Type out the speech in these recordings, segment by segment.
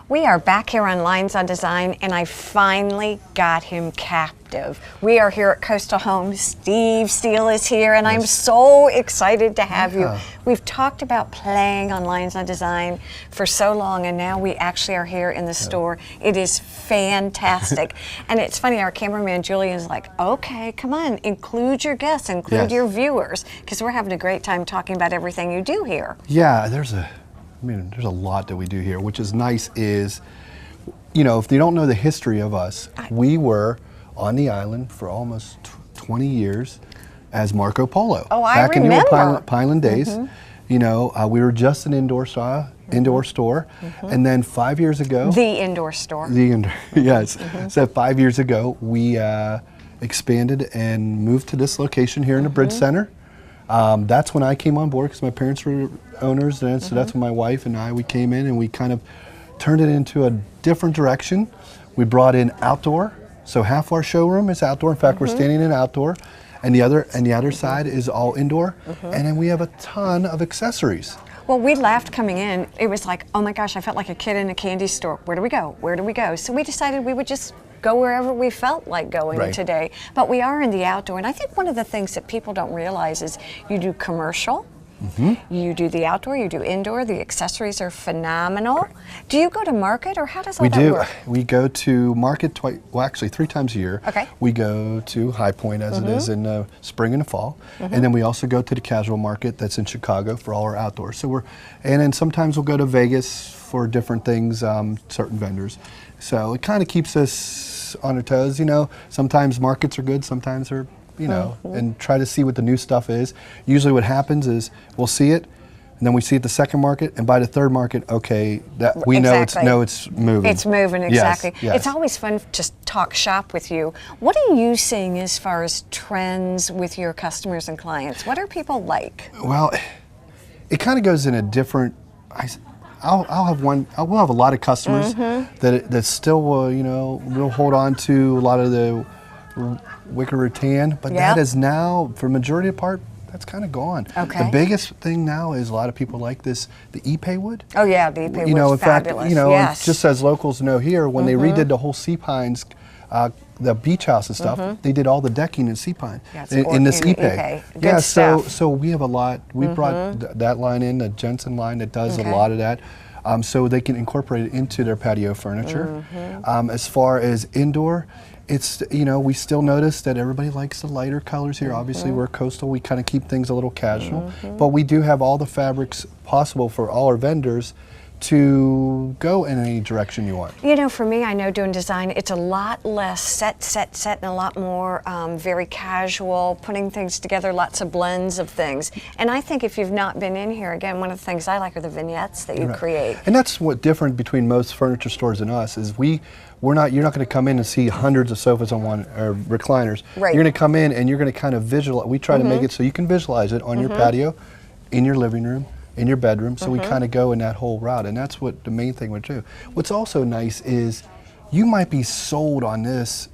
We are back here on Lines on Design, and I finally got him captive. We are here at Coastal Homes. Steve Steele is here, and I'm so excited to have you. We've talked about playing on Lines on Design for so long, and now we actually are here in the store. It is fantastic. And it's funny, our cameraman Julian is like, okay, come on, include your guests, include your viewers, because we're having a great time talking about everything you do here. Yeah, there's a lot that we do here, which is nice is, you know, if you don't know the history of us, we were on the island for almost 20 years as Marco Polo. Oh, I remember. Back in the old Pineland days. You know, we were just an indoor store, and then 5 years ago. The indoor store. Yes. So 5 years ago, we expanded and moved to this location here in the Bridge Center. That's when I came on board because my parents were owners, and so that's when my wife and we came in and we kind of turned it into a different direction. We brought in outdoor, so half our showroom is outdoor. In fact, we're standing in outdoor, and the other side is all indoor, and then we have a ton of accessories. Well, we laughed coming in. It was like, oh my gosh, I felt like a kid in a candy store. Where do we go? Where do we go? So we decided we would just go wherever we felt like going today. But we are in the outdoor, and I think one of the things that people don't realize is you do commercial, you do the outdoor, you do indoor. The accessories are phenomenal. Do you go to market, or how does all that work? We go to market actually 3 times a year. We go to High Point as it is in the spring and the fall, and then we also go to the casual market that's in Chicago for all our outdoors. So and then sometimes we'll go to Vegas for different things, certain vendors. So it kind of keeps us on our toes, you know. Sometimes markets are good, sometimes they're, you know, and try to see what the new stuff is. Usually what happens is we'll see it, and then we see it the second market, and by the third market, okay, that we know it's moving. It's moving, exactly. Yes. It's always fun to talk shop with you. What are you seeing as far as trends with your customers and clients? What are people like? Well, it kind of goes in a different. We'll have a lot of customers that still will, you know, we'll hold on to a lot of the wicker rattan, but that is now, for majority of part, that's kind of gone. The biggest thing now is a lot of people like the Ipe wood. Oh yeah, the Ipe wood is fabulous. Fact, you know, just as locals know here, when they redid the whole sea pines, the beach house and stuff, they did all the decking in sea pine in this Ipe. Good stuff. So we have a lot. We brought that line in, the Jensen line that does a lot of that. So they can incorporate it into their patio furniture. As far as indoor, it's, you know, we still notice that everybody likes the lighter colors here. Obviously, we're coastal. We kind of keep things a little casual. But we do have all the fabrics possible for all our vendors to go in any direction you want. You know, for me, I know doing design, it's a lot less set, and a lot more very casual, putting things together, lots of blends of things. And I think if you've not been in here, again, one of the things I like are the vignettes that you create. And that's what different between most furniture stores and us is you're not going to come in and see hundreds of sofas on one, or recliners. You're going to come in and you're going to kind of visualize. We try to make it so you can visualize it on your patio, in your living room, in your bedroom, so we kind of go in that whole route, and that's what the main thing we do. What's also nice is you might be sold on this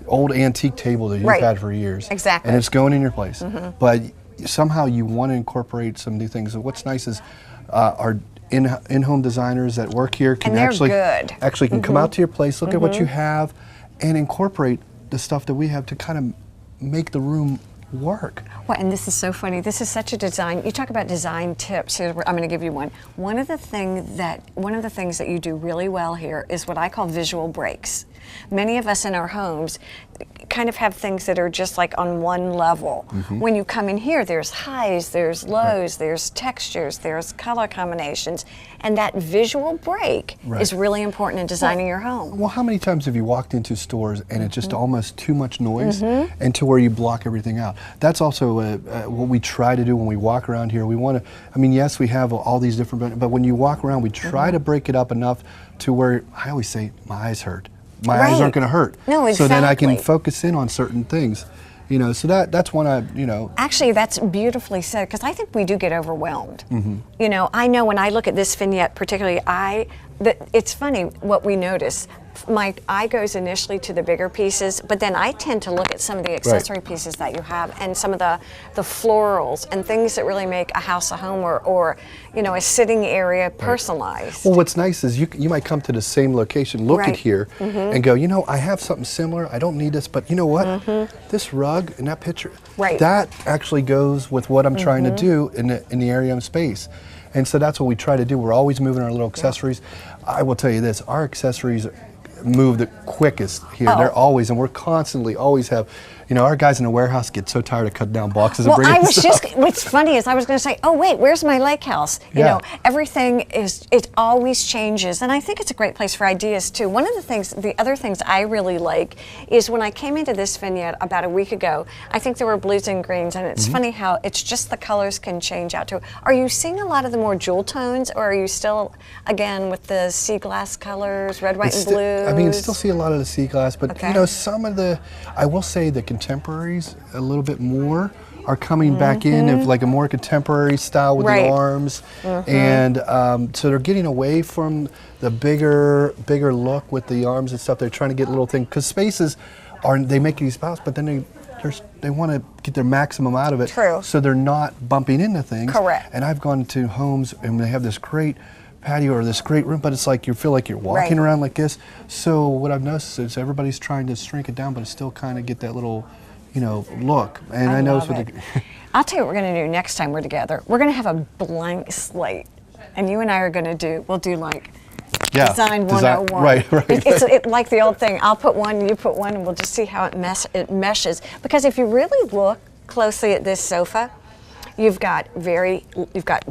old antique table that you've had for years, and it's going in your place, but somehow you want to incorporate some new things. And what's nice is our in-home designers that work here can actually can come out to your place, look at what you have, and incorporate the stuff that we have to kind of make the room work. Well, and this is so funny. This is such a design. You talk about design tips. Here, I'm going to give you one. One of the things that you do really well here is what I call visual breaks. Many of us in our homes kind of have things that are just like on one level. When you come in here, there's highs, there's lows, there's textures, there's color combinations, and that visual break is really important in designing your home. Well, how many times have you walked into stores and it's just almost too much noise and to where you block everything out? That's also what we try to do when we walk around here. We want to, I mean, yes, we have all these different, but when you walk around, we try to break it up enough to where, I always say, my eyes hurt. My eyes aren't going to hurt. No, exactly. So then I can focus in on certain things. You know, so that's one you know. Actually, that's beautifully said, because I think we do get overwhelmed. You know, I know when I look at this vignette particularly, I it's funny what we notice. My eye goes initially to the bigger pieces, but then I tend to look at some of the accessory pieces that you have, and some of the florals and things that really make a house a home, or you know, a sitting area personalized. Well, what's nice is you might come to the same location, look at here, and go, you know, I have something similar. I don't need this, but you know what? This rug in that picture, that actually goes with what I'm trying to do in the area of space. And so that's what we try to do. We're always moving our little accessories. I will tell you this, our accessories move the quickest here. They're always, and we're constantly always have, you know, our guys in the warehouse get so tired of cutting down boxes and bringing stuff. What's funny is I was going to say, oh wait, where's my lake house? You know, everything it always changes, and I think it's a great place for ideas too. One of the other things I really like is when I came into this vignette about a week ago, I think there were blues and greens, and it's funny how it's just the colors can change out to. Are you seeing a lot of the more jewel tones, or are you still, again, with the sea glass colors, red, white, and blue? I mean, still see a lot of the sea glass, but you know, some of the, I will say the contemporaries a little bit more are coming back in of like a more contemporary style with the arms, and so they're getting away from the bigger look with the arms and stuff. They're trying to get little things, because spaces they make these spots, but then they want to get their maximum out of it. So they're not bumping into things. And I've gone to homes and they have this great patio or this great room, but it's like you feel like you're walking around like this. So what I've noticed is everybody's trying to shrink it down, but still kind of get that little, you know, look. And I noticed with I'll tell you what we're going to do next time we're together. We're going to have a blank slate, and you and I are going to we'll do like Design 101. It's like the old thing. I'll put one, you put one, and we'll just see how it meshes. Because if you really look closely at this sofa, you've got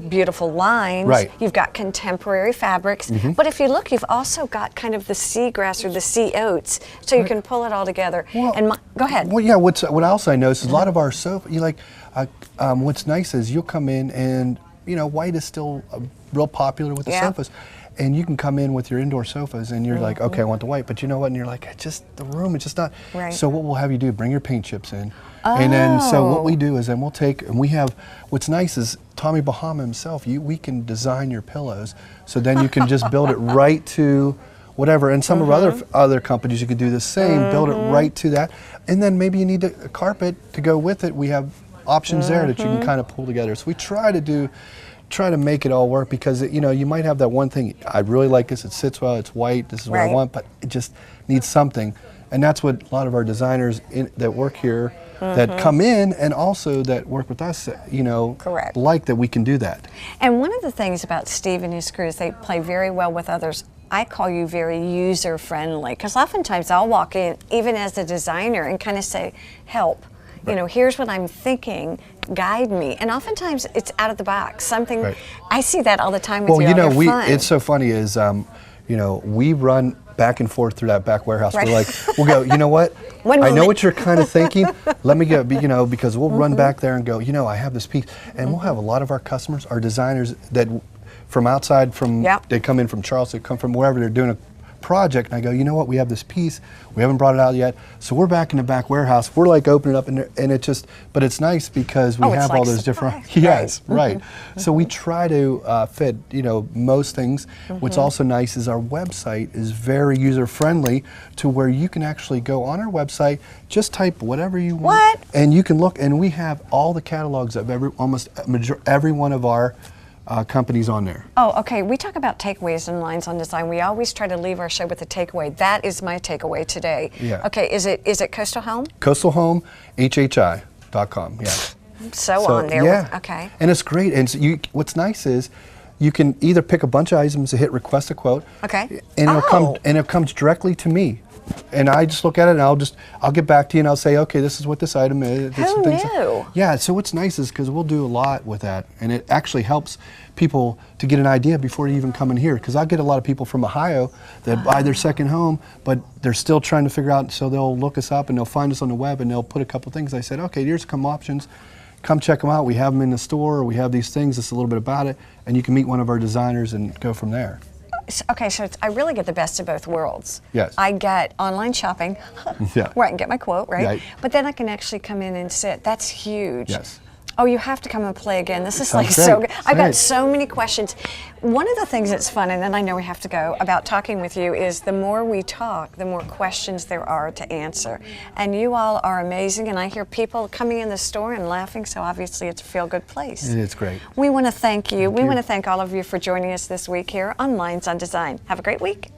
beautiful lines, you've got contemporary fabrics, but if you look, you've also got kind of the seagrass or the sea oats, so you can pull it all together. Well, go ahead. Well, yeah, what else I noticed is a lot of our sofa, what's nice is you'll come in and, you know, white is still real popular with the sofas. And you can come in with your indoor sofas and you're like, okay, I want the white, but you know what? And you're like, the room, it's just not. So what we'll have you do, bring your paint chips in. And then, so what we do is then we'll take, and we have, what's nice is Tommy Bahama himself, we can design your pillows. So then you can just build it right to whatever. And some of other companies, you could do the same, build it right to that. And then maybe you need a carpet to go with it. We have options there that you can kind of pull together. So we try to make it all work, because you know, you might have that one thing, I really like this, it sits well, it's white, this is what I want, but it just needs something. And that's what a lot of our designers that work here that come in and also that work with us, you know, like that we can do that. And one of the things about Steve and his crew is they play very well with others. I call you very user friendly, because oftentimes I'll walk in, even as a designer, and kind of say, help. You know, here's what I'm thinking, guide me. And oftentimes it's out of the box, something, I see that all the time with you. Well, you know, it's so funny is, you know, we run back and forth through that back warehouse. We're like, we'll go, you know what? I know what you're kind of thinking. Let me go, you know, because we'll run back there and go, you know, I have this piece. And we'll have a lot of our customers, our designers that from outside, they come in from Charleston, come from wherever they're doing a project, and I go, you know what, we have this piece, we haven't brought it out yet, so we're back in the back warehouse, we're like opening it up, and it just, but it's nice because we have all those different, so we try to fit, you know, most things. What's also nice is our website is very user friendly, to where you can actually go on our website, just type whatever you want, and you can look, and we have all the catalogs of almost every one of our companies on there. Oh, okay. We talk about takeaways and lines on design. We always try to leave our show with a takeaway. That is my takeaway today. Okay, is it Coastal Home? Coastal Home, WHHI.com, So on there. Okay. And it's great. And so what's nice is you can either pick a bunch of items and hit request a quote. Okay. And it comes directly to me. And I just look at it and I'll get back to you and I'll say, okay, this is what this item is. Who knew? Yeah, so what's nice is because we'll do a lot with that, and it actually helps people to get an idea before you even come in here. Because I get a lot of people from Ohio that buy their second home, but they're still trying to figure out, so they'll look us up and they'll find us on the web and they'll put a couple things. I said, okay, here's some options. Come check them out. We have them in the store. We have these things. It's a little bit about it, and you can meet one of our designers and go from there. Okay, so I really get the best of both worlds. Yes. I get online shopping, where I can get my quote, right? But then I can actually come in and sit. That's huge. Yes. Oh, you have to come and play again. This is Sounds like great. so good. I've got Great. so many questions. One of the things that's fun, and then I know we have to go, about talking with you is the more we talk, the more questions there are to answer. And you all are amazing, and I hear people coming in the store and laughing, so obviously it's a feel-good place. It's great. We want to thank you. Thank We you. want to thank all of you for joining us this week here on Lynes on Design. Have a great week.